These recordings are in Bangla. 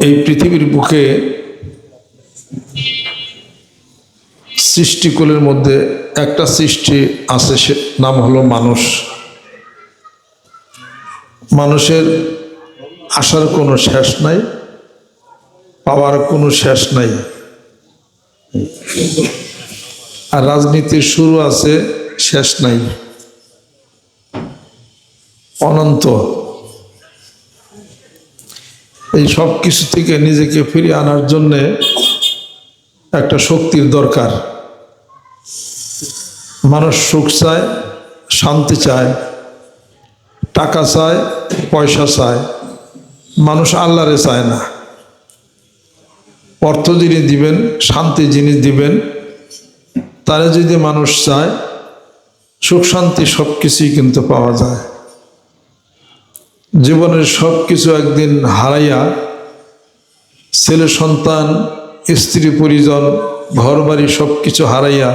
এই পৃথিবীর বুকে সৃষ্টিকুলের মধ্যে একটা সৃষ্টি আছে, সে নাম হলো মানুষ। মানুষের আসার কোনো শেষ নাই, পাওয়ার কোনো শেষ নাই। আর রাজনীতির শুরু আছে, শেষ নাই, অনন্ত। এই সব কিছু থেকে নিজেকে ফিরিয়ে আনার জন্যে একটা শক্তির দরকার। মানুষ সুখ চায়, শান্তি চায়, টাকা চায়, পয়সা চায়। মানুষ আল্লাহরে চায় না। অর্থ যিনি দিবেন, শান্তি যিনি দিবেন, তারা যদি মানুষ চায়, সুখ শান্তি সব কিছুই কিন্তু পাওয়া যায়। জীবনের সব কিছু একদিন হারাইয়া, ছেলে সন্তান, স্ত্রী পরিজন, ঘর বাড়ি সব কিছু হারাইয়া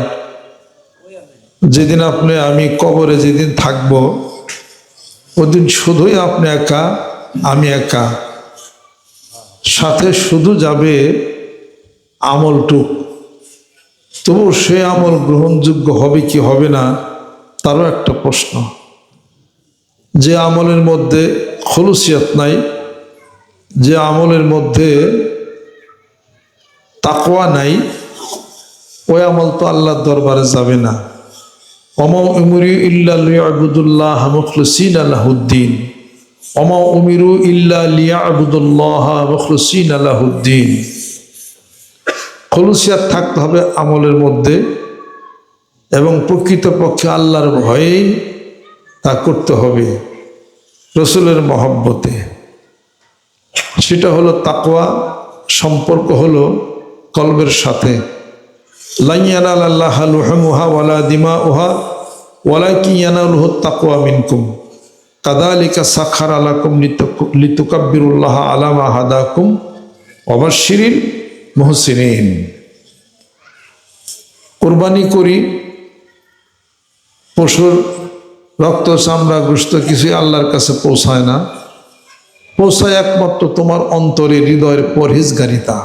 যেদিন আপনি আমি কবরে যেদিন থাকবো, ওদিন শুধুই আপনি একা, আমি একা। সাথে শুধু যাবে আমলটুক। তবু সে আমল গ্রহণযোগ্য হবে কি হবে না, তারও একটা প্রশ্ন। যে আমলের মধ্যে খুলুসিয়াত নাই, যে আমলের মধ্যে তাকওয়া নাই, ওই আমল তো আল্লাহর দরবারে যাবে না। ওমা উমিরু ইল্লা লিয়াবুদুল্লাহ মুখলিসিনা লাহুদ্দিন, ওমা উমিরু ইল্লা লিয়াবুদুল্লাহ মুখলিসিনা লাহুদ্দিন। খুলুসিয়াত থাকতে হবে আমলের মধ্যে, এবং প্রকৃতপক্ষে আল্লাহর ভয়েই তা করতে হবে, রসুলের মহব্বতে। সেটা হলো তাকওয়া। সম্পর্ক হলো কলবের সাথে। লা ইয়ানালাল্লাহা লুহুমুহা ওয়ালা দিমাউহা ওয়ালাকিন ইয়ানালুহু তাকওয়া মিনকুম কাযালিকা সাখারা লাকুম লিতুকাব্বিরুল্লাহা আলা মা হাদাকুম ওয়া বাশশিরিল মুহসিনিন। কুরবানি করি, পশুর রক্ত চামড়া গোশত কিছুই আল্লাহর কাছে পৌঁছায় না। পৌঁছায় একমাত্র তোমার অন্তরে, হৃদয়ের পরহেজগারিতা।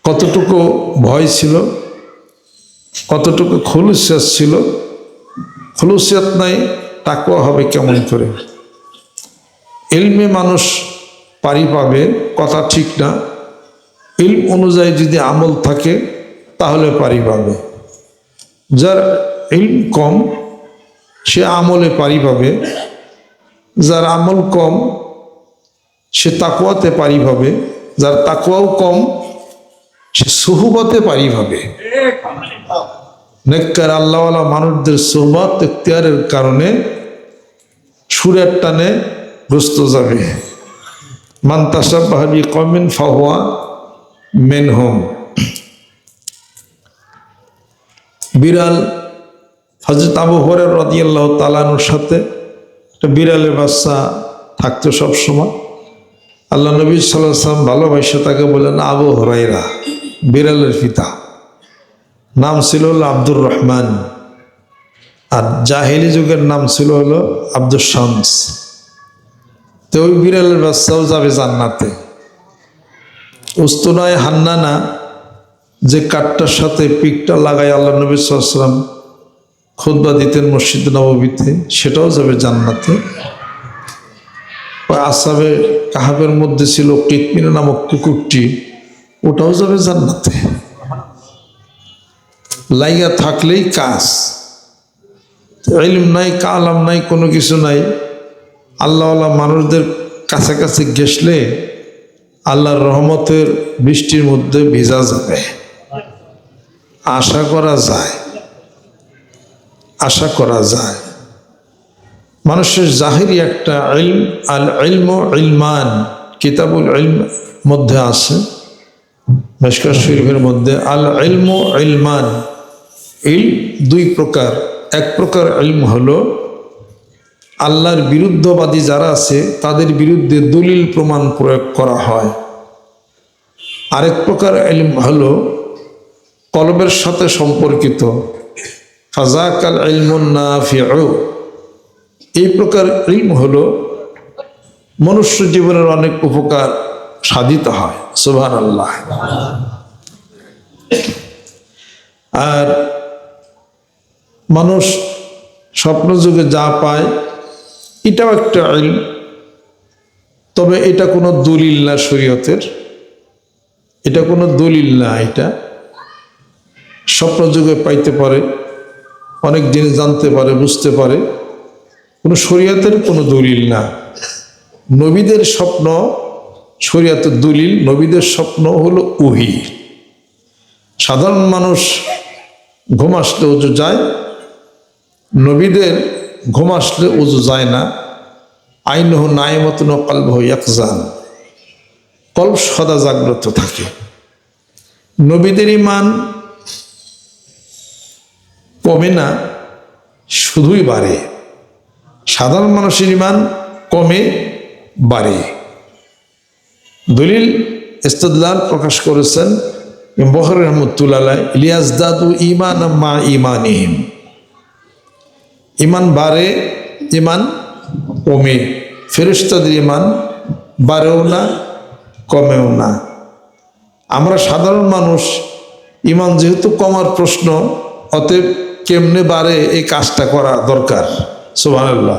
কতটুকু ভয় ছিল, কতটুকু খুলুসিয়াত ছিল। খুলুসিয়াত নাই, তাকওয়া হবে কেমন করে? ইলমে মানুষ পারি পাবে, কথা ঠিক না। ইলম অনুযায়ী যদি আমল থাকে তাহলে পারি পাবে। যার ইলম কম সে আমলে পারি পাবে, যার আমল কম সে তাকওয়াতে পারি পাবে, যার তাকওয়াও কম সে সুহবতে পারি পাবে। নেককার আল্লাহওয়ালা মানুষদের সুহবত ইখতিয়ারের কারণে সুরের টানে গ্রস্ত যাবে। মান তাশাব্বাহা বিকওমিন ফাহুয়া মিনহুম। বিড়াল, হযরত আবু হুরায়রা রাদিয়াল্লাহু তাআলা আনহুর সাথে একটা বিড়ালের বাচ্চা থাকতো সব সময়। আল্লাহ নবী সাল্লাল্লাহু আলাইহি ওয়াসাল্লাম ভালোবাসে তাকে বলেন আবু হুরায়রা, বিড়ালের পিতা। নাম ছিল হলো আব্দুর রহমান, আর জাহেলি যুগের নাম ছিল হলো আব্দুস শামস। তো ওই বিড়ালের বাচ্চাও যাবে জান্নাতে। উস্তুনায় হান্নানা, যে কাঠটার সাথে পিকটা লাগাই আল্লাহ নবী সাল্লাল্লাহু আলাইহি ওয়াসাল্লাম খুতবা দিতেন মসজিদ নববীতে, সেটাও যাবে জান্নাতে। ওই আসহাবে কাহাবের মধ্যে ছিল কিতমিনা নামক কুকুরটি, ওটাও যাবে জান্নাতে। লাইগা থাকলেই কাজ। ইলম নাই, কালাম নাই, কোনো কিছু নাই। আল্লাহওয়ালা মানুষদের কাছাকাছি গেছলে আল্লাহর রহমতের বৃষ্টির মধ্যে ভিজা যাবে, আশা করা যায়, আশা করা যায়। মানুষের জাহিরি একটা ইলম, আল ইলমু ইলমান, কিতাবুল ইলম মধ্যে আছে, মিশকাত শরীফের মধ্যে। আল ইলমু ইলমান, ইলম দুই প্রকার। এক প্রকার ইলম হলো আল্লাহর বিরুদ্ধবাদী যারা আছে তাদের বিরুদ্ধে দলিল প্রমাণ প্রয়োগ করা হয়। আরেক প্রকার ইলম হলো কলবের সাথে সম্পর্কিত, ফাযাকাল ইলমুন নাফিউ। এই প্রকার ইলম হলো মনুষ্য জীবনের অনেক উপকার সাধিত হয়। সুবহানাল্লাহ। আর মানুষ স্বপ্ন যুগে যা পায় এটাও একটা ইলম, তবে এটা কোনো দলিল না শরীয়তের, এটা কোনো দলিল না। এটা স্বপ্ন যুগে পাইতে পারে, অনেক জিনিস জানতে পারে, বুঝতে পারে, কোনো শরীয়তের কোনো দলিল না। নবীদের স্বপ্ন শরীয়তের দলিল, নবীদের স্বপ্ন হলো ওহী। সাধারণ মানুষ ঘুম আসলে উজু যায়, নবীদের ঘুম আসলে উজু যায় না। আইনহু নাইমাতুন ওয়া কলবুহু ইয়াকজান, কল্ব সদা জাগ্রত থাকে। নবীদের ঈমান কমে না, শুধুই বাড়ে। সাধারণ মানুষের ঈমান কমে, বাড়ে। দলিল ইস্তিদলাল প্রকাশ করেছেন বুখারী রাহমাতুল্লাহ আলাইহি, লিয়াজদাদু ঈমানাম মা ঈমানিহিম। ঈমান বাড়ে, ঈমান কমে। ফেরেশতাদের ঈমান বাড়েও না, কমেও না। আমরা সাধারণ মানুষ, ঈমান যেহেতু কমার প্রশ্ন, অতএব কেমনে বাড়ে এই কাজটা করা দরকার। সুবহানাল্লাহ।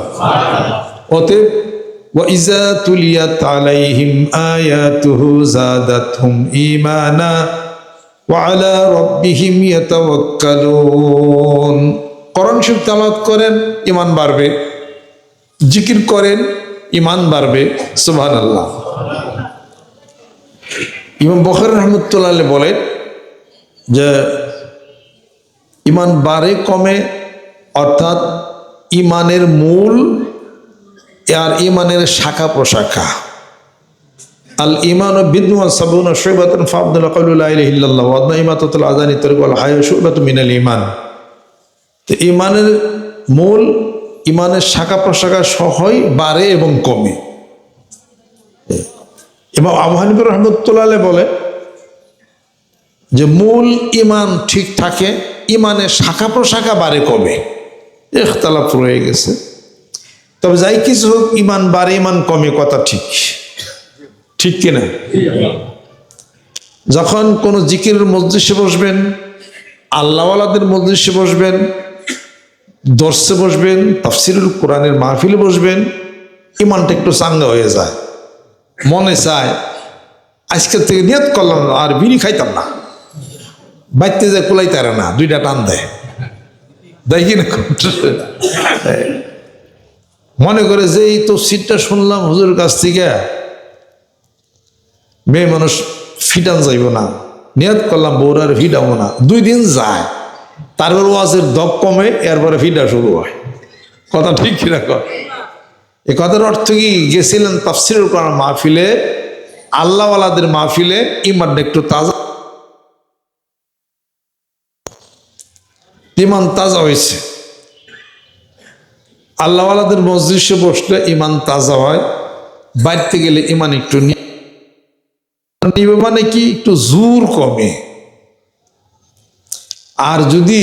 অতএব ওয়াইজা তুলিয়াত আলাইহিম আয়াতুহু যাদাতহুম ঈমানা ওয়া আলা রাব্বিহিম ইয়াতাওয়াক্কালুন। কোরআন শরীফ তেলাওয়াত করেন, ঈমান বাড়বে। জিকির করেন, ঈমান বাড়বে। সুবহানাল্লাহ। ইমাম বুখারী রাহমাতুল্লাহ আলাইহি বলেন যে ঈমান বাড়ে কমে, অর্থাৎ ঈমানের মূল আর ঈমানের শাখা প্রশাখা। আল ঈমানু বিদ'উন সাবউনা শু'বাতান ফাআফদালু কাউলু লা ইলাহা ইল্লাল্লাহ ওয়া আদনা ইমাতাতুল আযানি তারিকু ওয়াল হায়া শু'বাতুম মিনাল ঈমান। তো ঈমানের মূল, ঈমানের শাখা প্রশাখা সহই বাড়ে এবং কমে। ইমাম আবু হানিফা রাহমাতুল্লাহ আলাইহি বলে যে মূল ঈমান ঠিক থাকে, ঈমানের শাখা প্রশাখা বাড়ে কমে। ইখতিলাফ রয়ে গেছে, তবে যাই কিছু হোক, ঈমান বাড়ে ঈমান কমে, কথা ঠিক, ঠিক কিনা? যখন কোন জিকিরের মজলিসে বসবেন, আল্লাহওয়ালাদের মজলিসে বসবেন, দর্শে বসবেন, তাফসিরুল কোরআনের মাহফিলে বসবেন, ঈমানটা একটু চাঙ্গা হয়ে যায়। মনে চায় আজকের থেকে নিয়ত করলাম আর বিড়ি খাইতাম না, বাইতে যায় কুলাইতে পারে না, দুইটা টান দেয়, দেখি না। মনে করে যে এই তো সিটটা শুনলাম হুজুরের কাছ থেকে, মেয়ে মানুষ ফিটান যাইব না, নিয়ত করলাম বউরার ফিটাবো না, 2 দিন যায়, তারপর ওয়াজের দপ কমে, এরপরে ফিটা শুরু হয়। কথা ঠিক কিনা কর? এই কথার অর্থ কি, গেছিলেন তাফসিরুল কোরআন মাহফিলে, আল্লাহওয়ালাদের মাহফিলে, ঈমানটা একটু তাজা, ঈমান তাজা হয়েছে। আল্লাহওয়ালাদের মজলিসে বসলে ঈমান তাজা হয়, বাইরতে গেলে ঈমান একটু নিবে, মানে কি একটু জোর কমে। আর যদি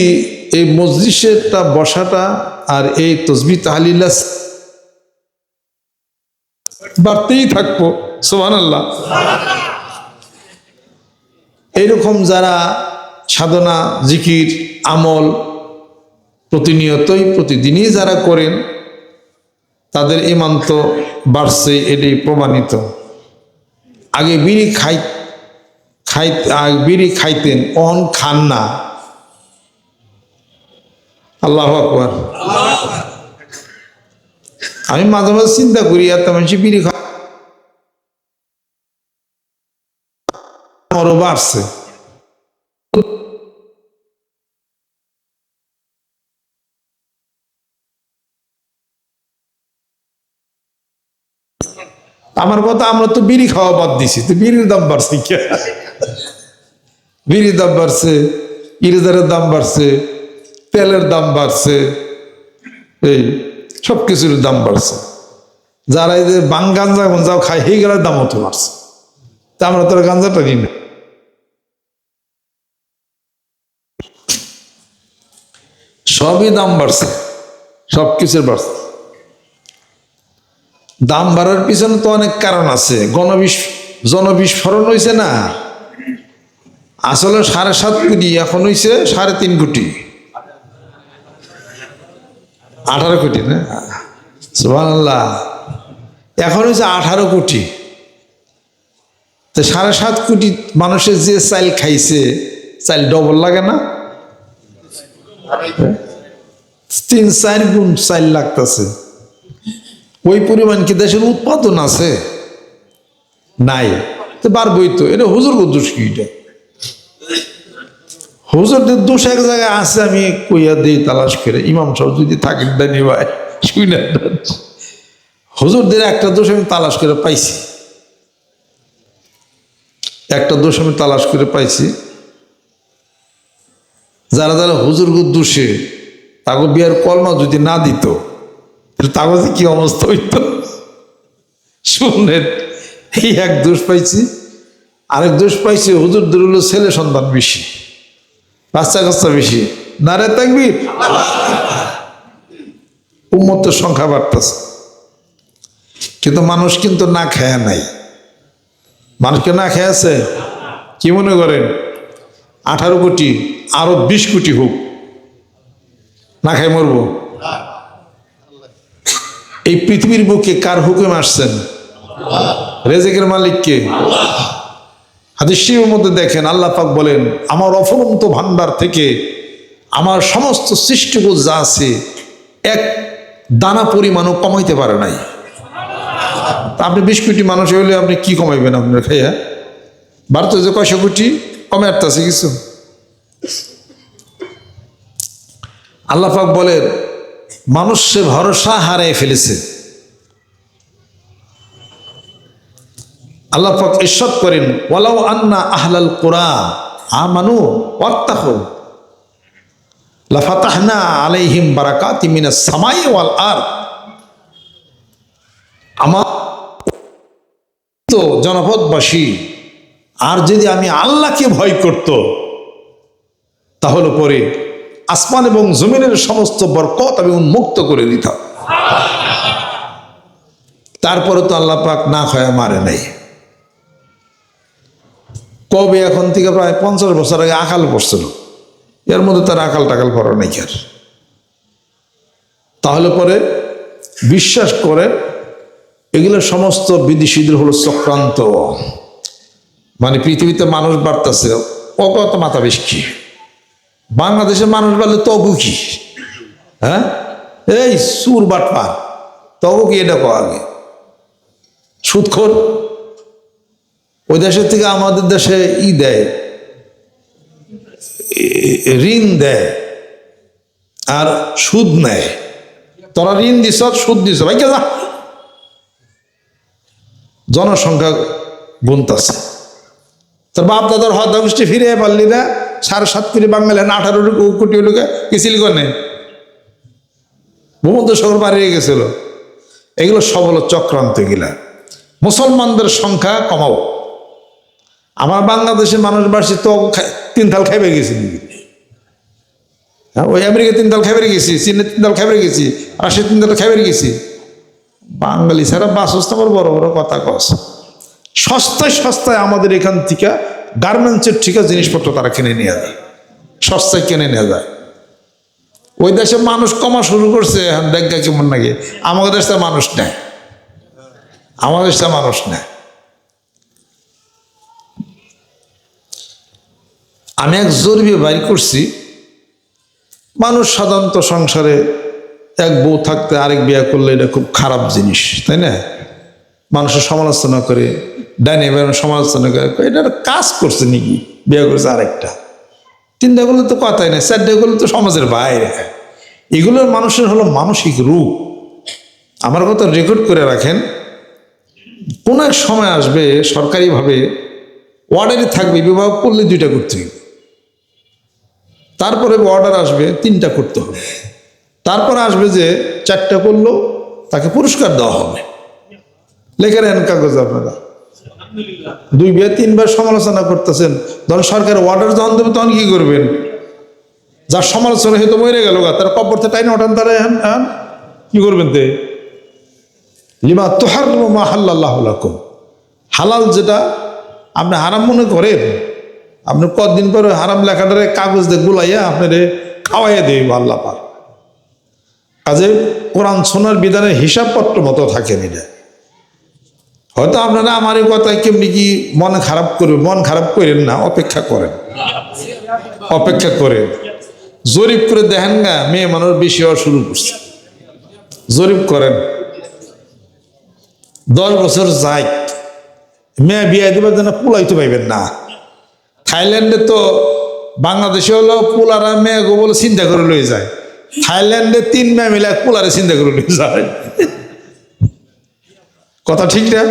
এই মজলিসেরটা বসাটা আর এই তাসবিহ তাহলিল বাড়তেই থাকবো। সুবহানাল্লাহ। এইরকম যারা সাধনা, জিকির, আমল প্রতিনিয়তই প্রতিদিনই যারা করেন, তাদের ঈমান তো বাড়ছে, এটাই প্রমাণিত। আগে বিড়ি খাইতেন, অহন খান না। আল্লাহু আকবার। আমি মাঝে মাঝে চিন্তা করি, এত মানুষ বিড়ি খা, আমারও বাড়ছে। আমার কথা, আমরা তো বিড়ি খাওয়া বাদ দিছি, তো বিড়ির দাম বাড়ছে কে? বিড়ির দাম বাড়ছে, ইরেজারের দাম বাড়ছে, তেলের দাম বাড়ছে, এই সব কিছুর দাম বাড়ছে। যারা এই যে গাঞ্জা গঞ্জাও খায়, সেই গেলার দামও তো বাড়ছে। তা আমরা তো গাঞ্জাটা নিই না। সবই দাম বাড়ছে, সব কিছুর বাড়ছে। দাম বাড়ার পিছনে তো অনেক কারণ আছে। জনবিস্ফোরণ হয়েছে না, আসলে 7.5 কোটি, এখন হয়েছে 3.5 কোটি, 18 কোটি না, সুবহানাল্লাহ, এখন হয়েছে 18 কোটি। তো 7.5 কোটি মানুষের যে চাইল খাইছে, চাইল ডবল লাগে না? 3-4 গুণ চাইল লাগতেছে। ওই পরিমাণ কি দেশের উৎপাদন আছে? নাই। তো বাড়বই তো। এটা হুজুর দোষ কি? এটা হুজুরদের দোষ এক জায়গায় আছে, আমি কইয়া দিই তালাশ করে। ইমাম সাহেব যদি থাকেন ডানি ভাই শুনে, হুজুরদের একটা দোষ আমি তালাশ করে পাইছি, একটা দোষ আমি তালাশ করে পাইছি। যারা যারা হুজুর দোষে তাকে বিয়ার কলমা যদি না দিত, তাকে কি অবস্থা হইত শুনেন। এই এক দোষ পাইছি। আরেক দোষ পাইছি, হুজুরদের হলো ছেলে সন্তান বেশি, বাচ্চা কাচ্চা বেশি। নারে তাকবীর। উম্মতের সংখ্যা বাড়তেছে, কিন্তু মানুষ কিন্তু না খায় নাই। মানুষকে না খেয়ে আছে। কি মনে করেন 18 কোটি, আরো 20 কোটি হোক, না খাই মরবো? এই পৃথিবীর বুকে কার হুকুম আসছেন? রেজেকের মালিককে। হাদিস শরীফের মধ্যে দেখেন আল্লাহ পাক বলেন, আমার অফুরন্ত ভান্ডার থেকে আমার সমস্ত সৃষ্টিকুল যা আছে এক দানা পরিমাণও কমাইতে পারে নাই। আপনি 20 কোটি মানুষ হইলে আপনি কি কমাইবেন? আপনার খাইয়া বাড়তে যে 100 কোটি কমে আসতেছে কিছু? আল্লাহ পাক বলেন মানুষ সে ভরসা হারিয়ে ফেলেছে। আল্লাহ পাক ইরশাদ করেন, ওয়ালাউ আন্না আহলাল কুরা আমানু ওয়াত্তাকু লাফাতাহনা আলাইহিম বারাকাতিম মিনাস সামাই ওয়াল আরদ। আমার তো জনপদবাসী আর যদি আমি আল্লাহকে ভয় করত, তাহলে পরে আসমান এবং জমিনের সমস্ত বরকত আমি উন্মুক্ত করে দিতাম। তারপরে তো আল্লাহ পাক না খায় মারে নাই। কবে? এখন থেকে প্রায় 50 বছর আগে আকাল পড়ছিল, এর মধ্যে তার আকাল টাকাল পড়া নাই। আর তাহলে পরে বিশ্বাস করে এগুলো সমস্ত বিদেশিদের হলো চক্রান্ত। মানে পৃথিবীতে মানুষ বাড়তেছে, অগত মাথা বেশ কি, বাংলাদেশের মানুষ বাড়লে তবু কি? হ্যাঁ, এই সুর বাটপার, তবু কি? এটা কো আগে সুদখোর। ওই দেশের থেকে আমাদের দেশে দেয়, ঋণ দেয় আর সুদ নেয়। তোরা ঋণ দিস, সুদ দিস, ভাই কে যা। জনসংখ্যা গুনতাছে, তোর বাপ দাদার হত্যা গোষ্ঠী ফিরে পারলি না। 7.5 কোটি বাঙালি, 18 কোটি লোকে গেছিল কনে, ভূমধ্যসাগর পাড়িয়ে গেছিল। এগুলো সব হলো চক্রান্ত। এগুলা মুসলমানদের সংখ্যা কমাও। আমার বাংলাদেশের মানুষ বাড়ছে তো 3 থাল খাইবে গেছি, ওই আমেরিকা 3 থাল খাইবে গেছি, চীনে 3 থাল খাইবে গেছি, রাশিয়া 3 থাল খাইবে গেছি। বাঙালি ছাড়া বাসস তোমার বড় বড় কথা কস। সস্তায় সস্তায় আমাদের এখান থেকে গার্মেন্টসের ঠিক জিনিসপত্র তারা কিনে নিয়ে যায়, সস্তায় কিনে নিয়ে যায়। ওই দেশে মানুষ কমা শুরু করছে, এখন দেখা কেমন লাগে। আমাদের দেশে মানুষ নেয়, আমাদের দেশে মানুষ নেয়। আমি এক জরিপে বাইর করছি, মানুষ সাধারণত সংসারে এক বউ থাকতে আরেক বিয়ে করলে এটা খুব খারাপ জিনিস, তাই না? মানুষের সমালোচনা করে, ডাইনে বাইরে সমালোচনা করে, এটা কাজ করছে নাকি, বিয়ে করছে আরেকটা। 3টা করলে তো কথাই নাই, 4টা করলে তো সমাজের বাইরে। এগুলোর মানুষের হলো মানসিক রূপ। আমার কথা রেকর্ড করে রাখেন, কোন এক সময় আসবে সরকারিভাবে অর্ডারই থাকবে বিবাহ করলে 2টা করতে হবে, তারপরে অর্ডার আসবে 3টা করতে হবে, তারপরে আসবে যে 4টা করলো তাকে পুরস্কার দেওয়া হবে। লেখে নেন কাগজ আপনারা। 2 বিয়ে 3 বার সমালোচনা করতেছেন, ধরুন সরকার অর্ডার যখন দেবে তখন কি করবেন? যার সমালোচনা হয়তো মরে গেল, তার কবরতে টাইনে ওঠান, তারা কি করবেন? তে লিমা তুহাররিমু মা হাল্লাল্লাহু লাকুম, হালাল যেটা আপনি হারাম মনে করেন, আপনি কতদিন পরে হারাম লেখাটারে কাগজ দিয়ে গুলাইয়া আপনারে খাওয়াইয়া দেব আল্লাহ পাক। কাজে কোরআন শোনার বিধানের হিসাবপত্র মতো থাকেন। এটা হয়তো আপনারা আমার এই কথায় কেমনি কি মন খারাপ করবে, মন খারাপ করেন না, অপেক্ষা করেন, অপেক্ষা করেন। জরিপ করে দেখেন না, মেয়ে মানুষ বেশি হওয়া শুরু করছে। জরিপ করেন, 10 বছর যাই মেয়ে বিয়ে দেবার জন্য পুলাইতে পাইবেন না। থাইল্যান্ডে তো বাংলাদেশে হলো পুলারা মেয়ে গো বলে চিন্তা করে লয়ে যায়, থাইল্যান্ডে 3 মেয়ে মিলে পুলারে চিন্তা করে লয়ে যায়। কথা ঠিক না?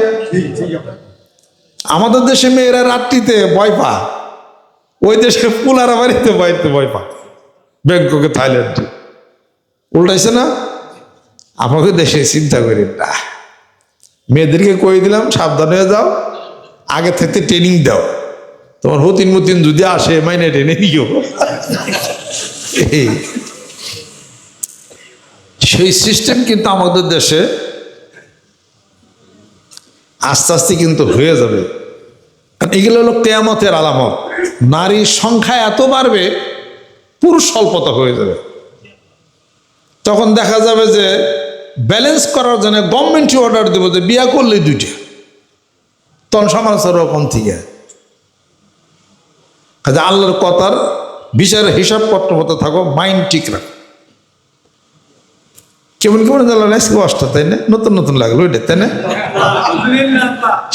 আমাদের দেশে মেয়েরা রাত্রিতে ভয় পা, ওই দেশে পুলারা বাড়িতে ভয় পা। ব্যাংককে থাইল্যান্ডে উল্টাইছে না? আমাকে দেশে চিন্তা করি না। মেয়েদেরকে কই দিলাম সাবধান হয়ে যাও, আগে থেকে ট্রেনিং দাও, তোমার হতিন মতিন যদি আসে মাইনে টেনে নিও। সেই সিস্টেম কিন্তু আমাদের দেশে আস্তে আস্তে কিন্তু হয়ে যাবে। কারণ এগুলো হলো কিয়ামতের আলামত। নারীর সংখ্যা এত বাড়বে, পুরুষ স্বল্পতা হয়ে যাবে। তখন দেখা যাবে যে ব্যালেন্স করার জন্য গভর্নমেন্টই অর্ডার দেবো যে বিয়া করলে 2টা, তখন সমাজ ওরকম থেকে কাজে আল্লাহর কথার বিচারের হিসাবপত্র মতো থাকো, মাইন্ড ঠিক রাখো। কেমন কেমন জ্বালা আজকে অষ্টা, তাই না? নতুন নতুন লাগলো ওইটা, তাই না?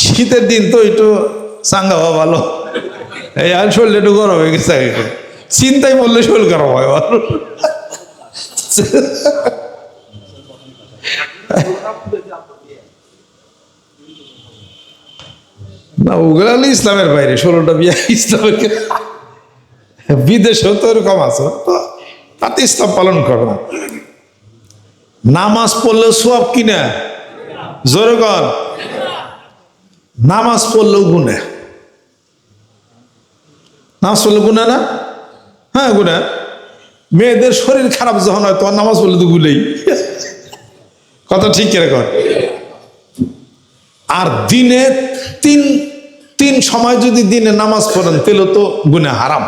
শীতের দিন তো একটু চাঙ্গা হওয়া ভালো। এই আর শরীরটা একটু গরম হয়ে গেছে, চিন্তায় বললে শরীর গরম হয়। না ওগুলো হলো ইসলামের বাইরে, 16টা বিয়া ইসলামের। বিদেশেও তো এরকম আছে, তাতে ইসলাম পালন করে না। নামাজ পড়লে সওয়াব কিনা, জোরে কর। নামাজ পড়লেও গুনাহ, নামাজ পড়লে গুনাহ না? হ্যাঁ গুনাহ। মেয়েদের শরীর খারাপ যখন হয় তখন নামাজ পড়লে তো গুলেই। কথা ঠিক কিরকম? আর দিনে তিন সময় যদি দিনে নামাজ পড়েন তাহলে তো গুনাহ হারাম।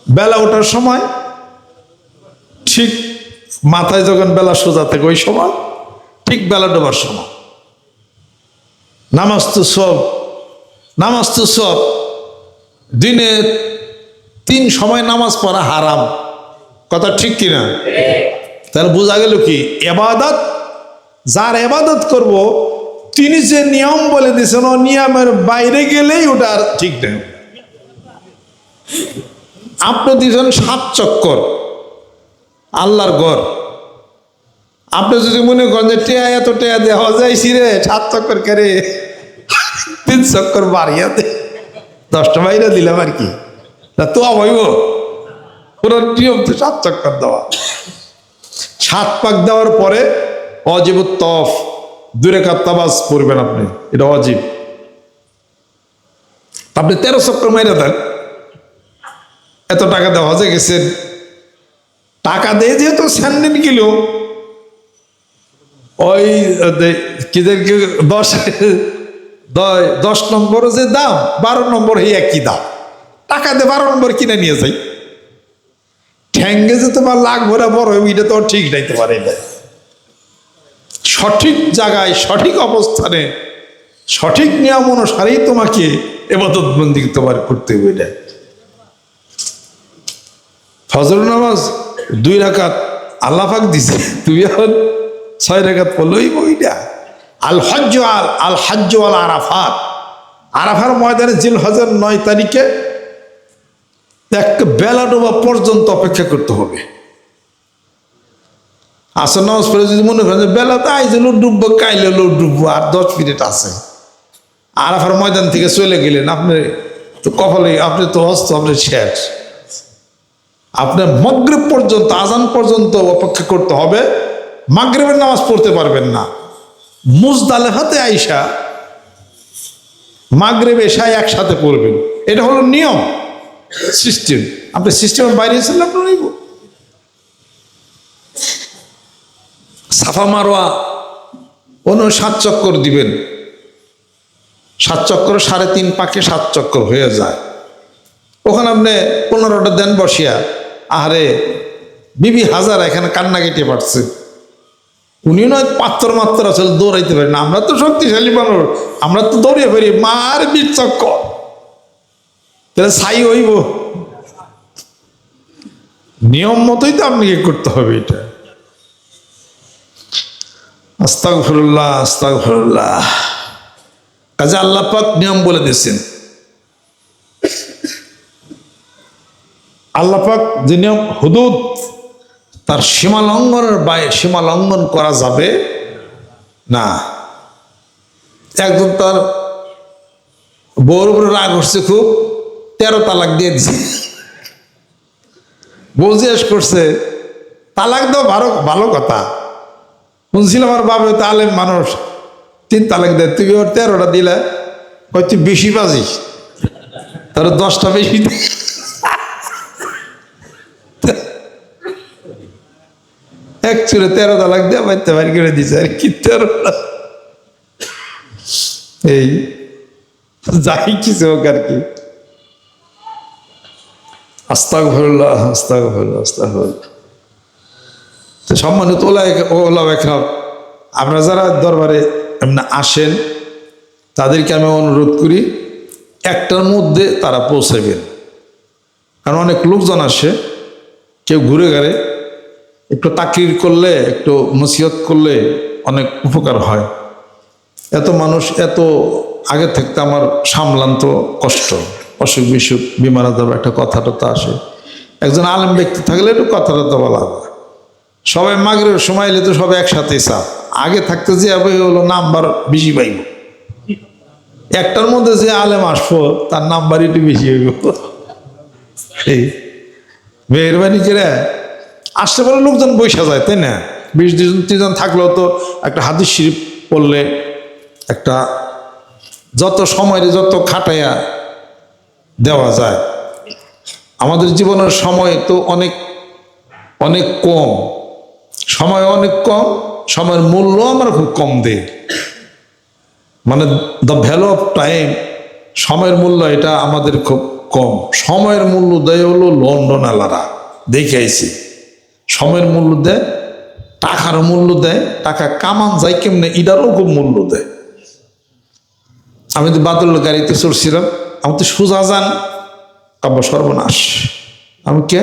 বেলা ওঠার সময়, ঠিক মাথায় যখন বেলা সোজা থেকে ওই সময়, ঠিক বেলা ডোবার সময়। নামাজ তো সব, নামাজ তো সব। দিনে 3 সময় নামাজ পড়া হারাম। কথা ঠিক কিনা? তাহলে বোঝা গেল কি, ইবাদত, যার ইবাদত করব তিনি যে নিয়ম বলে দিয়েছেন ও নিয়মের বাইরে গেলেই ওটা আর ঠিক নেই। আপনি দিয়েছেন 7 চক্কর আল্লাহর ঘর, আপনি যদি মনে করেন যে টেয়া এত টেয়া দেওয়া যাইছি রে, 7 চক্কর করে 3 চক্কর বাড়িয়া দে, 10টা বাইরে দিলাম আর কি, তো হইব? পুরো নিয়ম তো 7 চক্কর দেওয়া। 7 পাক দেওয়ার পরে অজিব তফ 2 রাকাত তাবাজ পড়বেন আপনি, এটা অজিব। আপনি 13 চক্কর মাইরা দেন, এত টাকা দেওয়া হয়ে গেছেন, টাকা দিয়ে যেহেতু স্যান্ডেল কিলো ওই কি 10 নম্বর যে দাম, 12 নম্বর এই একই দাম, টাকা দিয়ে 12 নম্বর কিনে নিয়ে যাই। ঠ্যাঙ্গে যে তোমার লাখ ভরা বড় হবে এটা তো ঠিক নাই। তোমার এটা সঠিক জায়গায়, সঠিক অবস্থানে, সঠিক নিয়ম অনুসারেই তোমাকে ইবাদত বন্দেগী তোমার করতে হবে। এটা ফজর নামাজ 2 রাকাত আল্লাহ পাক দিছে, তুমি এখন 6 রাকাত পড়লেই বইটা। আল হজ্জ আল আরাফাত, আরাফার ময়দানে জিলহজের 9 তারিখে বেলা ডোবা পর্যন্ত অপেক্ষা করতে হবে। আসর নামাজ পড়ে যদি মনে করেন যে বেলা তো আইজ ডুববো, কাইলে ডুববো, আর 10 মিনিট আছে, আরাফার ময়দান থেকে চলে গেলেন, আপনি তো কপালে, আপনি তো হস্ত, আপনি শেষ। আপনার মাগরিব পর্যন্ত, আজান পর্যন্ত অপেক্ষা করতে হবে। মাগরিবের নামাজ পড়তে পারবেন না, মুজদালেফাতে আইসা মাগরিব এশায় একসাথে পড়বেন। এটা হলো নিয়ম, সিস্টেম। আপনি সিস্টেমের বাইরে ছিলেন, আপনার রইব। সাফা মারোয়া 7 চক্কর দিবেন, 7 চক্কর 3.5 পাকে 7 চক্কর হয়ে যায়। ওখানে আপনি 15টা দেন বসিয়া, আরে বিবি হাজার এখানে কান্না কেটে পারছে, উনি নয় পাত্র মাত্র আসলে দৌড়াইতে পারি না। আমরা তো শক্তিশালী মানুষ, আমরা তো দৌড়িয়ে পারি, মার 20 চক্কর, তাহলে ছাই হইব। নিয়ম মতোই তো আপনাকে করতে হবে এটা। আস্তাগফিরুল্লাহ আস্তাগফিরুল্লাহ। কাজে আল্লাহ পাক নিয়ম বলে দিয়েছেন। আল্লাহ পাক যে নিয়ম, হুদুদ, তার সীমা লঙ্ঘনের বাইরে সীমা লঙ্ঘন করা যাবে না। একজন তার বউর উপরে রাগ হচ্ছে খুব, 13 তালাক দিয়ে দিছে। বউ জিজ্ঞেস করছে, তালাক দাও ভালো ভালো কথা, শুনছিলাম আমার বাবা তো আলেম মানুষ, 3 তালাক দেয়, তুমি ওর 13টা দিলে, কয় তুই বেশি বাজিস, তার 10টা বেশি। এক চুরে 13 তালাক দিয়ে বাড়তে বাড়ি করে দিছে, আর কি 13টা, এই যাই কিছু হোক আর কি। আস্তাগফিরুল্লাহ আস্তাগফিরুল্লাহ আস্তাগফিরুল্লাহ। তো সম্মানিত ওলামায়ে, আপনারা যারা দরবারে এমনি আসেন তাদেরকে আমি অনুরোধ করি 1টার মধ্যে তারা পৌঁছাবেন, কারণ অনেক লোকজন আসে, কেউ ঘুরে গেলে একটু তাকরির করলে, একটু নসিহত করলে অনেক উপকার হয়। এত মানুষ, এত আগে থাকতে আমার সামলান তো কষ্ট, অসুখ বিসুখ বিমার আজার একটা কথা টথা আসে। একজন আলেম ব্যক্তি থাকলে একটু কথা টথা বলা হয়। সবাই মাগরিবের সময় এলে তো সবাই একসাথে চাপ, আগে থাকতে যে হলো নাম্বার বেশি পাইব, 1টার মধ্যে যে আলেম আসবো তার নাম্বার একটু বেশি হইব। এই মেহরবানি করে আসতে পারে, লোকজন বৈশা যায়, তাই না? 20-30 জন থাকলেও তো একটা হাদিস শরীফ পড়লে, একটা যত সময় যত খাটাইয়া দেওয়া যায়। আমাদের জীবনের সময় তো অনেক অনেক কম, সময় অনেক কম, সময়ের মূল্য আমরা খুব কম দেই। মানে দ্য ভ্যালু অফ টাইম, সময়ের মূল্য এটা আমাদের খুব কম। সময়ের মূল্য দেয় হলো লন্ডন আলারা, দেখে আইছি। সময়ের মূল্য দেয়, টাকার মূল্য দেয়, টাকা কামান যায় কেমনে এটারও খুব মূল্য দেয়। আমি তো বাদল গাড়িতে চড়ছিলাম, আমি তো সোজা যান, কাব্য সর্বনাশ। আমি কে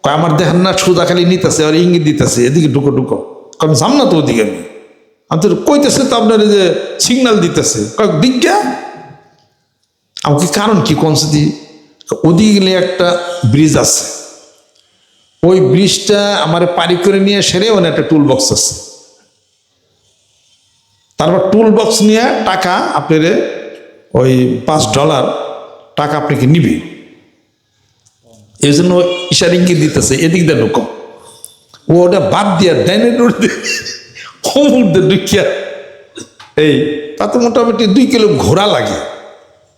কয়, আমার দেখেন না সোজা খালি নিতেছে আর ইঙ্গিত দিতেছে এদিকে ঢুকো ঢুকো, আমি যাম না তো ওদিকে। আমি তো কইতেছে তো আপনার যে সিগন্যাল দিতেছে, কয়েক দিকটা আমাকে কারণ কি কনসিদি, ওদিকে গেলে একটা ব্রিজ আছে, ওই ব্রিজটা আমার পারি করে নিয়ে সেরে ওখানে একটা টুল বক্স আছে, তারপর টুল বক্স নিয়ে টাকা আপনার ওই $5 টাকা আপনাকে নিবে। এই জন্য ইশারা ইঙ্গিত দিতেছে এদিক দিয়ে ঢুকো, ও ওটা বাদ দিয়া ডাইনে ঢুকিয়া, এই তাতে মোটামুটি 2 কিলো ঘোরা লাগে।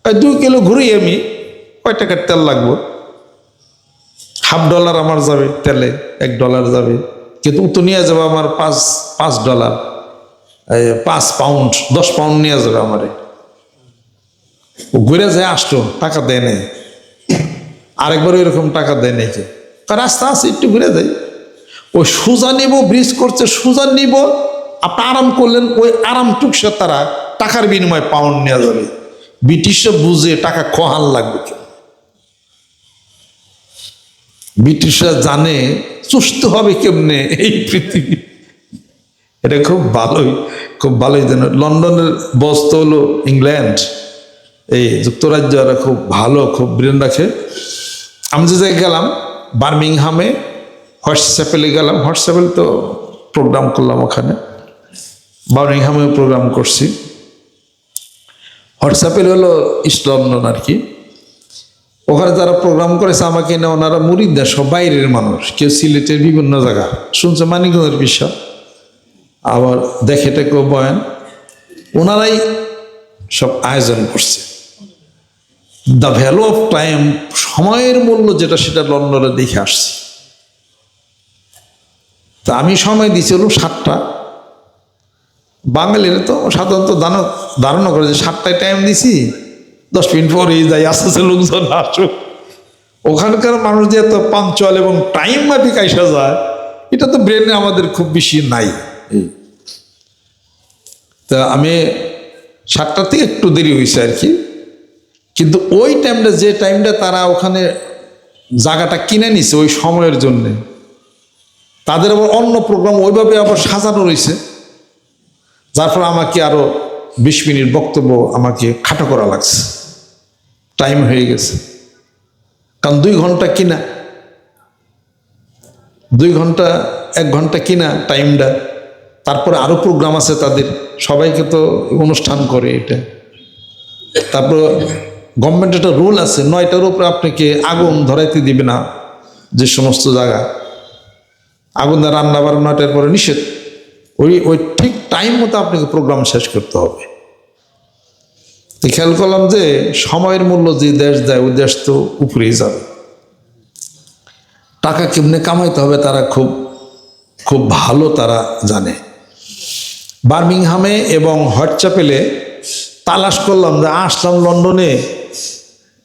2 কিলো ঘুরি আমি, কয় টাকার তেল লাগবো? $1/2 আমার যাবে তেলে, $1 যাবে, কিন্তু তো নিয়ে যাবে আমার $5, 5 পাউন্ড 10 পাউন্ড নিয়ে যাবে আমারে। ও ঘুরে যায়, আসতো, টাকা দেয় নাই। আরেকবার এরকম টাকা দেয় নাই, রাস্তা আছে একটু ঘুরে যায়। ওই সোজা নিব, ব্রিজ করছে সোজা নিব, আপনি আরাম করলেন, ওই আরাম টুকসে তারা টাকার বিনিময়ে পাউন্ড নেওয়া যাবে। ব্রিটিশরা বুঝে টাকা খোহান লাগবে কেন, ব্রিটিশরা জানে চুষ্ট হবে কেমনে এই পৃথিবী। এটা খুব ভালোই, খুব ভালোই জানে। লন্ডনের বস তো হলো ইংল্যান্ড, এই যুক্তরাজ্য, এরা খুব ভালো, খুব ব্রেন রাখে। আমি যে জায়গায় গেলাম বার্মিংহামে, হোয়াটসঅ্যাপেলে গেলাম, হোয়াটসঅ্যাপেল তো প্রোগ্রাম করলাম ওখানে, বার্মিংহামেও প্রোগ্রাম করছি। হোয়াটসঅ্যাপেল হলো ইস্ট লন্ডন আর কি। ওখানে যারা প্রোগ্রাম করেছে আমাকে এনে, ওনারা মুরিদ দেয়, সব বাইরের মানুষ, কেউ সিলেটের বিভিন্ন জায়গা শুনছে, মানিকগঞ্জের বিষয়, আবার দেখে কেউ বয়ান, ওনারাই সব আয়োজন করছে। দ্য ভ্যালু অফ টাইম, সময়ের মূল্য যেটা, সেটা লন্ডনে দেখে আসছি। তা আমি সময় দিয়েছিলাম 7টা, বাঙালিরা তো সাধারণত ধারণা করে যে 7টায় টাইম দিছি, 10 মিনিট পরেই যাই, আস্তে আস্তে লোকজন আসুক। ওখানকার মানুষ যে এত পাঞ্চুয়াল এবং টাইম মাফিক আইসা যায়, এটা তো ব্রেনে আমাদের খুব বেশি নাই। তা আমি 7টার থেকে একটু দেরি হয়েছে আর কি, কিন্তু ওই টাইমটা, যে টাইমটা তারা ওখানে জায়গাটা কিনে নিছে ওই সময়ের জন্যে, তাদের আবার অন্য প্রোগ্রাম ওইভাবে আবার সাজানো রয়েছে, যার ফলে আমাকে আরো 20 মিনিট বক্তব্য আমাকে খাটো করা লাগছে, টাইম হয়ে গেছে। কারণ 2 ঘন্টা কিনা, 2 ঘন্টা 1 ঘন্টা কিনা টাইমটা, তারপরে আরো প্রোগ্রাম আছে তাদের, সবাইকে তো অনুষ্ঠান করে এটা। তারপর গভর্নমেন্ট একটা রুল আছে, 9টার উপরে আপনাকে আগুন ধরাইতে দিবে না, যে সমস্ত জায়গা আগুন দ্বারা রান্না বান্না 9টার পরে নিষেধ। ওই ঠিক টাইম মতো আপনাকে প্রোগ্রাম শেষ করতে হবে। তো খেয়াল করলাম যে সময়ের মূল্য যে দেশ দেয় ওই দেশ তো উপরেই যাবে। টাকা কেমনে কামাইতে হবে তারা খুব খুব ভালো তারা জানে। বার্মিংহামে এবং হোয়াইটচ্যাপেলে তালাশ করলাম যে আসলাম লন্ডনে,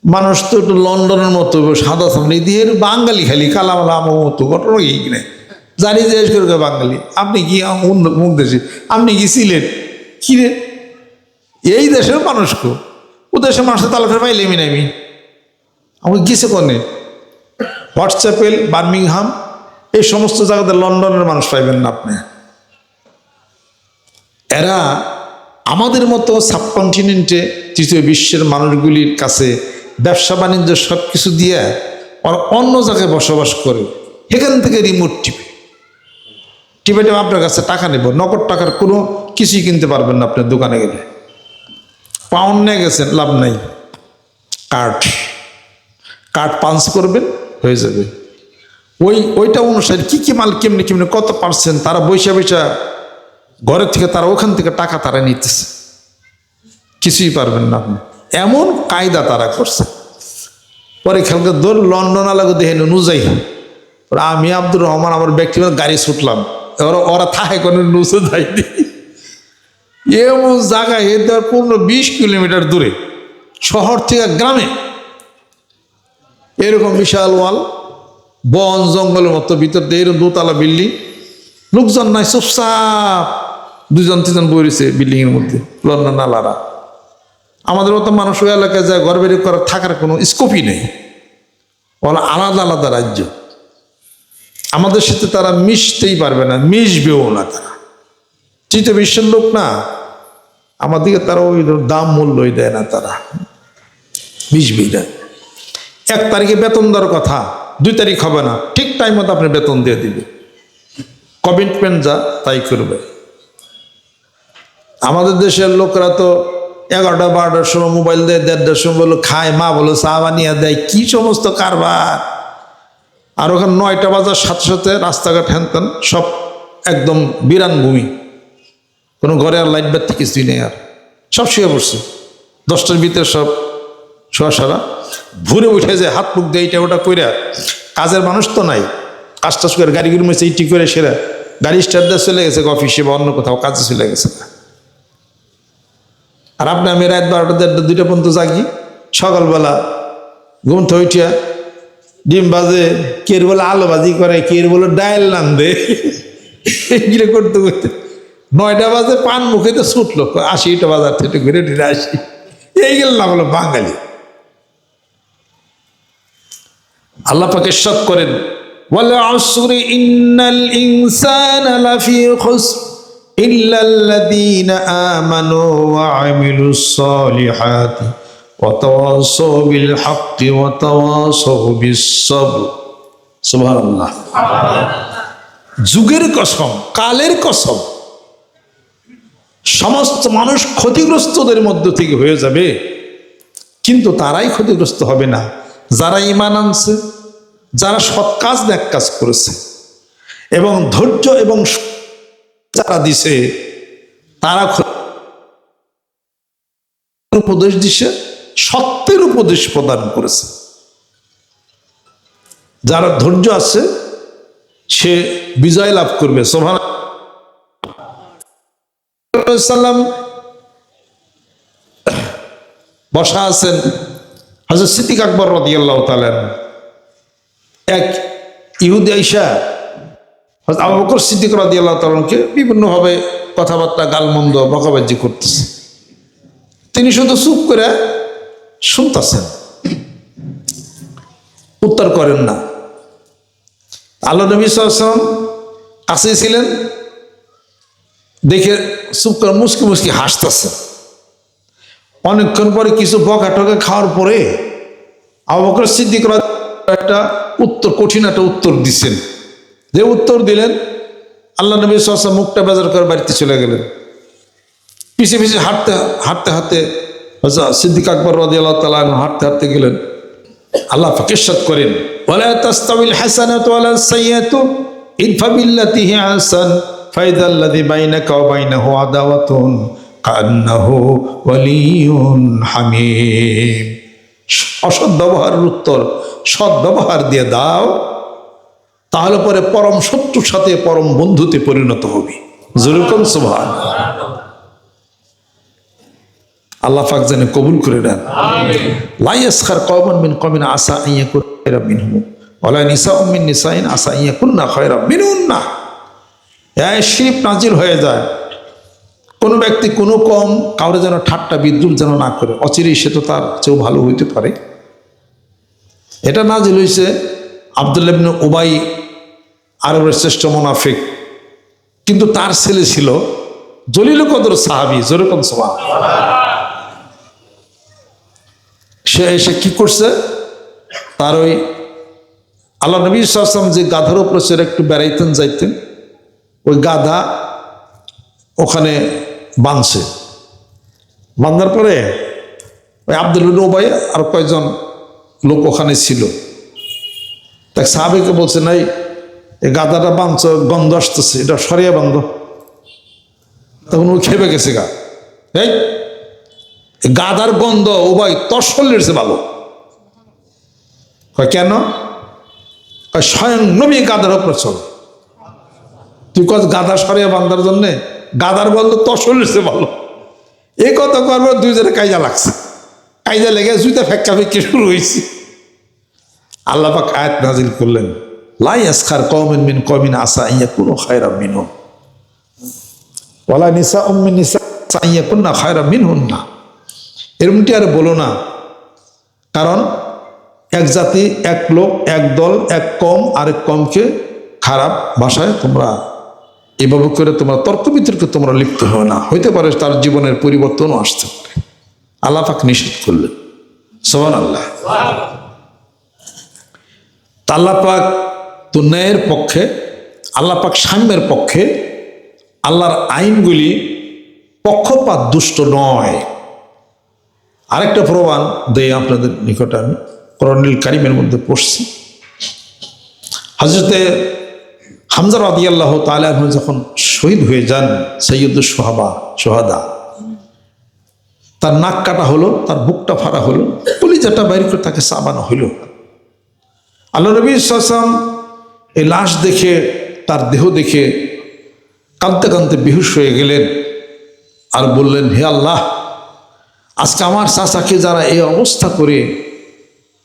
মানুষ তো একটু লন্ডনের মতো সাদা সামনে দিয়ে বাঙালি খালি কালামালা আমার মতো, ঘটনা কি কিনে জানি জিজ্ঞেস করে বাঙালি, আপনি কি মুখ দেশে, আপনি কি ছিলেন কি রে? এই দেশের মানুষ কো, ও দেশের মানুষের তালাফের পাইলেমি না আমি গেছে কনে হোয়াটসঅ্যাপেল, বার্মিংহাম, এই সমস্ত জায়গাতে লন্ডনের মানুষ পাইবেন না আপনি। এরা আমাদের মতো সাবকন্টিনেন্টে ৩য় বিশ্বের মানুষগুলির কাছে ব্যবসা বাণিজ্য সব কিছু দিয়ে ওরা অন্য জায়গায় বসবাস করে, এখান থেকে রিমোট টিপে আপনার কাছে টাকা নেব, নগদ টাকার কোনো কিছুই কিনতে পারবেন না। আপনার দোকানে গেলে পাউন্ড নিয়ে গেছেন, লাভ নাই, কার্ড পাঞ্চ করবেন, হয়ে যাবে। ওইটা অনুসারে কি মাল কেমনি কত পার্সেন্ট তারা বৈশা ঘরের থেকে তারা ওখান থেকে টাকা তারা নিতেছে, কিছুই পারবেন না আপনি, এমন কায়দা তারা করছে। পরে খেলকে দৌড় লন্ডন আলাগো দেখে নুজাই, আমি আব্দুর রহমান আমার ব্যক্তিগত গাড়ি ছুটলাম, ওরা থাকে কোনো নুজে যায়নি। এমন জায়গায় এদের পূর্ণ 20 কিলোমিটার দূরে, শহর থেকে গ্রামে, এরকম বিশাল ওয়াল, বন জঙ্গলের মতো ভিতর দিয়ে এরকম 2তলা বিল্ডিং, লোকজন নাই, চুপচাপ 2-3জন বইছে বিল্ডিং এর মধ্যে। লন্ডন নালারা আমাদের মতো মানুষ ওই এলাকায় যায়, ঘর বেরি করার থাকার কোনো স্কোপই নেই, ওরা আলাদা আলাদা রাজ্য, আমাদের সাথে তারা মিশতেই পারবে না, মিশবেও না তারা। 3য় বিশ্বের লোক না, আমাদেরকে তারা ওই দাম মূল্যই দেয় না, তারা মিশবেই না। 1 তারিখে বেতন দেওয়ার কথা, 2 তারিখ হবে না, ঠিক টাইম মতো আপনি বেতন দিয়ে দিবে, কমিটমেন্ট যা তাই করবে। আমাদের দেশের লোকরা তো 11টা-12টার সময় মোবাইল দেয়, 1:30টার সময় বলো খায়, মা বলো চা বানিয়ে দেয়, কি সমস্ত কারবার। আর ওখানে 9টা বাজার সাথে সাথে রাস্তাঘাট হ্যানত্যান সব একদম বিরান ভূমি, কোনো ঘরে আর লাইট বাতি কিছুই নেই, আর সব শুয়ে পড়ছে 10টার ভিতরে, সব শোয়া সারা ভুরে উঠে যায়, হাত মুখ দিয়ে এইটা ওটা করে, কাজের মানুষ তো নাই, কাজটা করে গাড়িগুলো মেসে ইটি করে সেরা গাড়ি স্টার্ট দিয়ে চলে গেছে অফিসে বা অন্য কোথাও কাজে চলে গেছে। আর আপনি আমি রাত 12টা 1:30 2টা পর্যন্ত জাগি, সকালবেলা ঘুম থেকে উঠিয়া ডিম বাজে, কের বলে আলো ভাজি করে, কের বলে ডায়েল নান্দে, এগুলো করতে করতে 9টা বাজে পান মুখে তো ছুটলো, 80টা বাজার থেকে ঘুরে ঘুরে আসি, এই গেল না বলো বাঙালি। আল্লাহ পাক ইরশাদ করেন, ওয়াল আসরি ইন্নাল ইনসানা লাফি খুসর ইল্লাল্লাযীনা আমানু ওয়া আমিলুস সালিহাতি ওয়া তাওয়াসাউ বিল হাক্কি ওয়া তাওয়াসাউ বিস সাবর। সুবহানাল্লাহ। যুগের কসম, কালের কসম, সমস্ত মানুষ ক্ষতিগ্রস্তদের মধ্য থেকে হয়ে যাবে, কিন্তু তারাই ক্ষতিগ্রস্ত হবে না যারা ঈমান আনছে, যারা সৎ কাজ নেক কাজ করেছে এবং ধৈর্য এবং যারা দিছে, তারা উপদেশ দিছে, সত্যের উপদেশ প্রদান করেছে। যারা ধৈর্য আছে সে বিজয় লাভ করবে। সুবহানাল্লাহ। সাল্লাম বসা আছেন, হযরত সিদ্দিক আকবর রাদিয়াল্লাহু তাআলা এক ইহুদি আইসা হযরত আবু বকর সিদ্দিক রাদিয়াল্লাহু তাআলাকে বিভিন্নভাবে কথাবার্তা গালমন্দ বকাবাজি করতেছে। তিনি শুধু চুপ করে শুনতেছেন, উত্তর করেন না। আল্লাহ নবী সাল্লাল্লাহু আলাইহি ওয়াসাল্লাম কাছে ছিলেন, দেখে চুপ করে মুসকি মুসকি হাসতেছে। অনেকক্ষণ পরে কিছু বকা টকা খাওয়ার পরে আবু বকর সিদ্দিক একটা কঠিন একটা উত্তর দিচ্ছেন। যে উত্তর দিলেন, আল্লাহ নবী সাল্লাল্লাহু আলাইহি ওয়াসাল্লাম মুখটা বেজার করে বাড়িতে চলে গেলেন। পিছে পিছে হাঁটতে হাঁটতে হাঁটতে হযরত সিদ্দিক আকবর রাদিয়াল্লাহু তাআলা আনহু হাঁটতে হাঁটতে গেলেন। আল্লাহ পাক ইরশাদ করেন, ওয়ালা তাস্তাবিল হাসানাতু ওয়ালা সাইয়্যাতু ইদফা বিল্লাতি হি আহসান ফাইদাল্লাযী বাইনাকা ওয়া বাইনাহু আদাওয়াতুন কান্নাহু ওয়ালিয়ুন হামীম। অসৎ ব্যবহারের উত্তর সৎ ব্যবহার দিয়ে দাও, তাহলে পরে পরম শত্রুর সাথে পরম বন্ধুতে পরিণত হবে। যেরকম সুবহানাল্লাহ। আল্লাহ পাক যেন কবুল করে নেন। লা ইয়াসখার কওমুন মিন কওমিন আসা আন ইয়াকুনু খায়রাম মিনহুম ওয়ালা নিসাউম মিন নিসাইন আসা আন ইয়াকুননা খায়রাম মিনহুন্না। এই শিরক নাজিল হয়ে যায়, কোনো ব্যক্তি কোনো কম কাউরে যেন ঠাট্টা বিদ্রুপ যেন না করে, অচিরেই সে তো তার চেয়েও ভালো হইতে পারে। এটা নাজিল হয়েছে আব্দুল্লাহ ইবনে উবাই, আরবের শ্রেষ্ঠ মুনাফিক, কিন্তু তার ছেলে ছিল জলিল কদর সাহাবী। যেরকম সুবহানাল্লাহ। সে এসে কি করছে, তার ওই আল্লাহ নবী সাল্লাল্লাহু আলাইহি ওয়াসাল্লাম যে গাধার উপরে সে একটু বেড়াইতেন যাইতেন, ওই গাধা ওখানে বাঁধছে। বাঁধার পরে ওই আব্দুল্লাহ ইবনে উবাই আর কয়েকজন লোক ওখানে ছিল, তাই সাহাবীকে বলছে, নাই এই গাধাটা বাঁধছ, গন্ধ আসতেছে, এটা সরিয়ে বান্ধ। তখন ও খেপে গেছে, এই গাধার গন্ধ উবাই তোর শরীরের চেয়ে ভালো। কেন? স্বয়ং নবী গাধার উপরে চল, তুই কত গাধা সরিয়ে বান্ধার জন্য গাধার গন্ধ তোর শরীরের চেয়ে ভালো। এই কথা করবার দুইজনে কাইজা লাগছে, কাইজা লেগে জুতা ফেক্কা ফেক্কি শুরু হয়েছে। আল্লাহ পাক আয়াত নাজিল করলেন, লা ইয়াসখার কওমুন মিন কওমিন আসা আন ইয়াকুনু খায়রাম মিনহুম ওয়ালা নিসাউম মিন নিসা আসা আন ইয়াকুননা খায়রাম মিনহুন্না। এরকমটি আর বলো না, কারণ এক জাতি, এক লোক, এক দল, এক কম আরেক কমকে খারাপ ভাষায় তোমরা এভাবে করে তোমরা তর্ক বিতর্কে তোমরা লিপ্ত হয় না, হইতে পারে তার জীবনের পরিবর্তনও আসতে পারে। আল্লাহ পাক নিষেধ করলেন। সুবহানাল্লাহ। আল্লাহ পাক তো ন্যায়ের পক্ষে, আল্লাহ পাক সাম্যের পক্ষে। আল্লাহর আইনগুলি পক্ষপাত দুষ্ট নয়। আরেকটা প্রমাণ দেয় আপনাদের নিকটে, আমি কোরআনুল কারীমের মধ্যে পড়ছি। হযরতে হামজা রাদিয়াল্লাহু তাআলা আনহু যখন শহীদ হয়ে যান, সাইয়্যিদুশ শুহাদা, তার নাক কাটা হলো, তার বুকটা ফাড়া হলো, কলিজাটা বাইর করে তাকে চাবানো হইল। আল্লাহ নবী সাল্লাল্লাহু আলাইহি ওয়াসাল্লাম এই লাশ দেখে, তার দেহ দেখে কাঁদতে কাঁদতে বেহুশ হয়ে গেলেন আর বললেন, হে আল্লাহ, আজকে আমার চাচাকে যারা এই অবস্থা করে,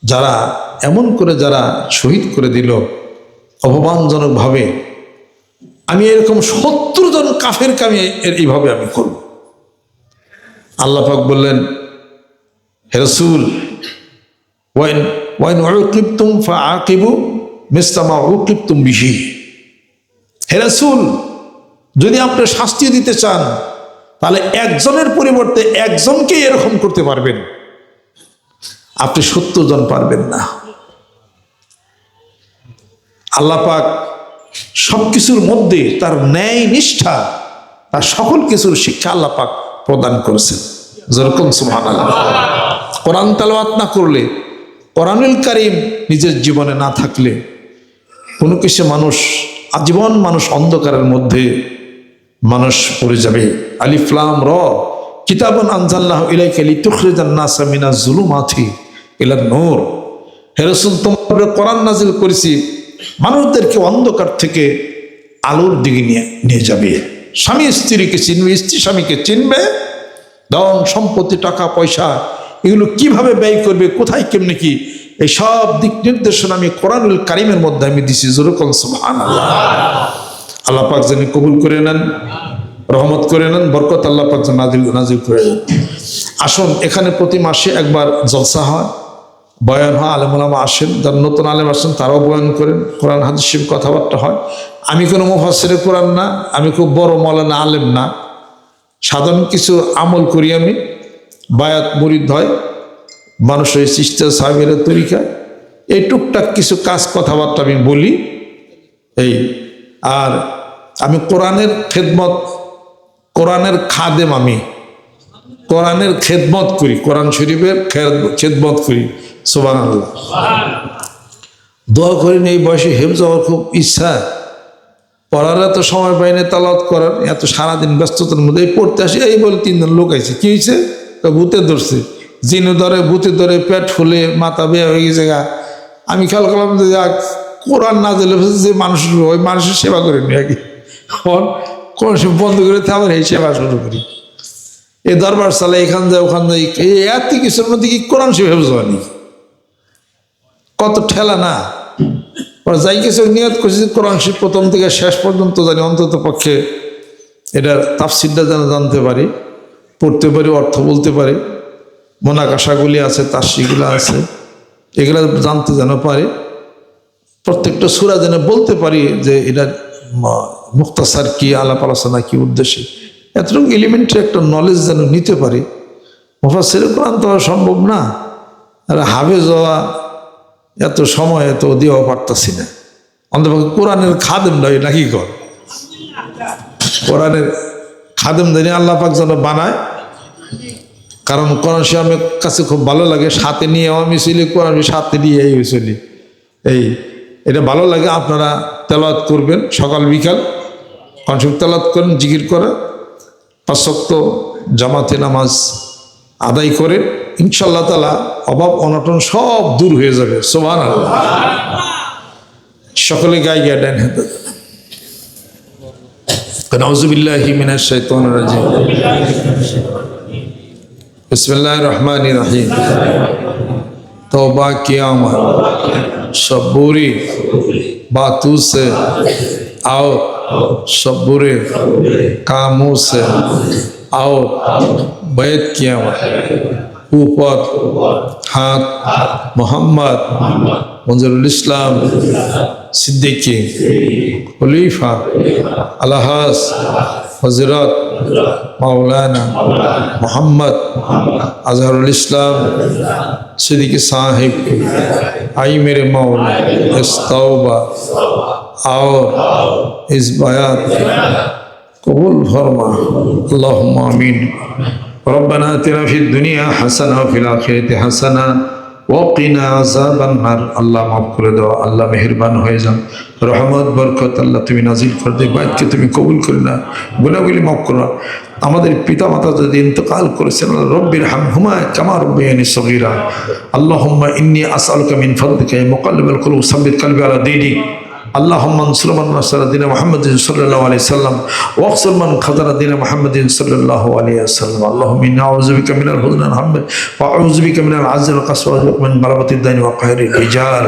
যারা এমন করে যারা শহীদ করে দিল অপমানজনকভাবে, আমি এরকম 70 জন কাফেরকে আমি এইভাবে আমি করব। আল্লাহ পাক বললেন, হে রাসূল, ওয়াইন উকিবতুম ফাআকিবু মিসলা মা উকিবতুম বিহি। হে রাসূল, যদি আপনি শাস্তি দিতে চান তাহলে একজনের পরিবর্তে একজনকেই এরকম করতে পারবেন, আপনি 70 জন পারবেন না। আল্লাহ পাক সবকিছুর মধ্যে তার ন্যায় নিষ্ঠা, তার সকল কিছুর শিক্ষা আল্লাহ পাক প্রদান করেছেন। যেরকম সুবহানাল্লাহ। কোরআন তেলাওয়াত না করলে, কোরআনুল কারীম নিজের জীবনে না থাকলে কোনো কিছু মানুষ আজীবন মানুষ অন্ধকারের মধ্যে মানুষ পড়ে যাবে। আলিফ লাম র কিতাবুন আনজালনাহু ইলাইকা লিতুখরিজান নাসা মিনাজ যুলুমাতি ইলান নূর। হে রাসূল, তোমার কোরআন নাজিল করেছি মানুষদেরকে অন্ধকার থেকে আলোর দিকে নিয়ে যাবে। স্বামী স্ত্রীকে চিনবে, স্ত্রী স্বামীকে চিনবে, ধন সম্পত্তি টাকা পয়সা এগুলো কিভাবে ব্যয় করবে, কোথায় কেমনে কি, এই সব দিক নির্দেশনা আমি কোরআনুল কারীমের মধ্যে আমি দিছি। যেরকম সুবহানাল্লাহ। আল্লাহ পাক যেন কবুল করে নেন, রহমত করে নেন, বরকত আল্লাহ পাক যেন নাজিল করে নেন। আসুন, এখানে প্রতি মাসে একবার জলসা হয়, বয়ান হয়, আলেম ওলামা আসেন, যারা নতুন আলেম আসেন তারাও বয়ান করেন, কোরআন হাদিস কথাবার্তা হয়। আমি কোনো মুফাসসিরে কোরআন না, আমি খুব বড় মাওলানা আলেম না, সাধারণ কিছু আমল করি আমি, বায়াত মুরিদ হয়, মানুষের চিস্তা সাহেবের তরিকা, এই টুকটাক কিছু কাজ কথাবার্তা আমি বলি এই। আর আমি কোরআনের খেদমত, কোরআনের খাদেম, আমি কোরআনের খেদমত করি, কোরআন শরীফের খেদমত করি। সুবহানাল্লাহ। দোয়া করি এই বয়সে হেফজ হওয়ার খুব ইচ্ছা, পড়ার এত সময় পাইনি, তালাওয়াত করার এত সারাদিন ব্যস্ততার মধ্যে এই পড়তে আসি, এই বলে 3 জন লোক আইছে, কি হয়েছে, ভূতে ধরছে, জিনে ধরে, ভূতে ধরে, পেট ফুলে, মাথা বেয়া হয়ে গেছে গা। আমি খেয়াল করলাম যে কোরআন না দিলে যে মানুষ, ওই মানুষের সেবা করে নি আগে, কোন বন্ধ করে আবার এই সেবা শুরু করি, এই দরবার চালাই, এখান যায় ওখান যায়, এই এত কিছুর মধ্যে কি কোরআন শিব হেফজ হয়নি, কত ঠেলা না। যাই কিছু নিয়ত করছি কোরআন শিব প্রথম থেকে শেষ পর্যন্ত জানি, অন্তত পক্ষে এটার তাফসিরটা যেন জানতে পারি, পড়তে পারি, অর্থ বলতে পারি, মোনাকাশাগুলি আছে, তাফসিরগুলো আছে, এগুলো জানতে যেন পারি, প্রত্যেকটা সূরা যেন বলতে পারি যে এটা মুখতাসার কি, আলাপ আলোচনা কি উদ্দেশ্যে, এতটুকু এলিমেন্টারি একটা নলেজ যেন নিতে পারি। মুফাসসিরে কোরআন তো সম্ভব না, আর হাফেজ হওয়া এত সময় এত দেওয়া পারতাছি না, অন্তপক্ষে কোরআনের খাদেম নয় নাকি কর, কোরআনের খাদেম জানি আল্লাহ পাক যেন বানায়। কারণ কোরআন শরীফ আমার কাছে খুব ভালো লাগে, সাথে নিয়ে আমি চলি, কোরআন সাথে নিয়ে এই চলি, এই এটা ভালো লাগে। আপনারা তেলাওয়াত করবেন সকাল বিকাল, কোরআন শরীফ তেলাওয়াত করেন, জিকির করে, 5 ওয়াক্ত জামাতে নামাজ আদায় করে, ইনশাআল্লাহ তাআলা অভাব অনটন সব দূর হয়ে যাবে। সুবহানাল্লাহ। সকলে গায়ে গায়ে ডান হাতে আউযু বিল্লাহি মিনাশ শাইতানির রাজিম। बिस्मिल्लाहिर रहमानिर रहीम। तौबा किया मैं सब बुरी बातों से, आओ सब बुरे कामों से, आओ बैत किया मैं ऊपर हाथ मोहम्मद मंजरुल इस्लाम सिद्दीकी खलीफा अलहास हजरत मौलाना मोहम्मद अजहरुल इस्लाम सिद्दीकी साहिब, आई मेरे मौला इस तौबा और इस बयात कबूल फरमा। अल्लाहुम्मा आमीन। रब्बना आतिना फिद दुनिया हसना व फिल आखिरति हसना ওয়াকিনা আযাবান নার। আল্লাহ মাফ করে দাও, আল্লাহ মেহেরবান হয়ে যান, রহমত বরকত আল্লাহ তুমি নাজিল করে দে, বাইতকে তুমি কবুল করে না, গুনাহগুলি মাফ করো। আমাদের পিতা মাতা যদি ইন্তেকাল করেছেন, রব্বির হামহুমা কামা রাব্বায়ানি সগীরা। আল্লাহুম্মা ইন্নী আসআলুকা মিন ফাদলিকা ইয়া মুকাল্লিবাল কুলুব সাব্বিত কলবি আলা দীনিক। اللهم انصر من نصر دين محمد صلى الله عليه وسلم واخذل من خذل دين محمد صلى الله عليه وسلم. اللهم إنا أعوذ بك من الحزن والهم وأعوذ بك من العجز والقسوة ومن غلبة الدين وقهر الرجال.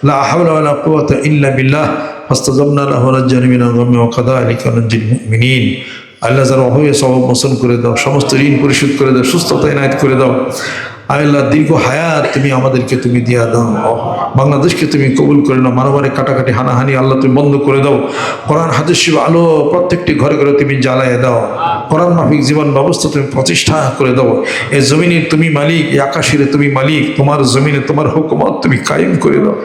لا حول ولا قوة إلا بالله. فاستجبنا له ونجانا من الغم وكذلك ننجي المؤمنين. আল্লাহ যারা অভাবে সওয়াব মোচন করে দাও, সমস্ত ঋণ পরিশোধ করে দাও, সুস্থতা এনায়েত করে দাও। আল্লাহ দীর্ঘ হায়াত তুমি আমাদেরকে তুমি দিয়া দাও, বাংলাদেশকে তুমি কবুল করে নাও, মারামারি কাটাকাটি হানাহানি আল্লাহ তুমি বন্ধ করে দাও। কোরআন হাদিস আলো প্রত্যেকটি ঘরে ঘরে তুমি জ্বালায় দাও, কোরআন মাফিক জীবন ব্যবস্থা তুমি প্রতিষ্ঠা করে দাও। এই জমিনের তুমি মালিক, এই আকাশের তুমি মালিক, তোমার জমিনে তোমার হুকুমত তুমি কায়েম করে দাও।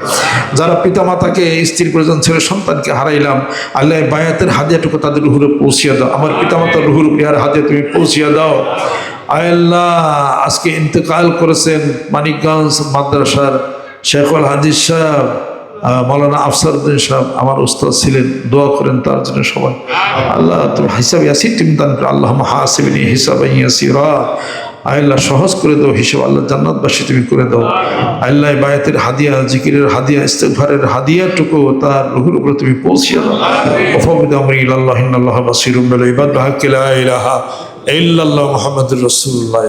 যারা পিতা মাতাকে, স্ত্রী পরিজন ছেলে সন্তানকে হারাইলাম, আল্লাহ বায়াতের হাদিয়াটুকু তাদের রুহুরে পৌঁছিয়ে দাও। আমার পিতা মাতার রুহুর ইয়ার হাদিয়া তুমি পৌঁছিয়ে দাও। আল্লাহ আজকে ইন্তেকাল করেছেন মানিকগঞ্জ মাদ্রাসার শেখুল হাদিস সাহেব মৌলানা আফসারউদ্দিন সাহেব, আমার উস্তাদ ছিলেন, দোয়া করেন তার জন্য সবাই। আল্লাহ তুমি হিসাব ইয়াসির তুমি দান করো। আল্লাহুম্মা হাসিবনি হিসাবান ইয়াসিরা। আল্লাহ সহজ করে দাও, হিসেব আল্লাহ জান্নাতবাসী তুমি করে দাও। আল্লাহ বায়াতের হাদিয়া, জিকিরের হাদিয়া, ইস্তেগফারের হাদিয়াটুকু তার রুহের উপরে তুমি পৌঁছিয়ে দাও। ওয়াফাবিদু আমরি ইলাল্লাহি ইন্নাল্লাহা বাসীরুম বিল ইবাদ, লা ইলাহা ইল্লাল্লাহ মুহাম্মাদুর রাসূলুল্লাহ।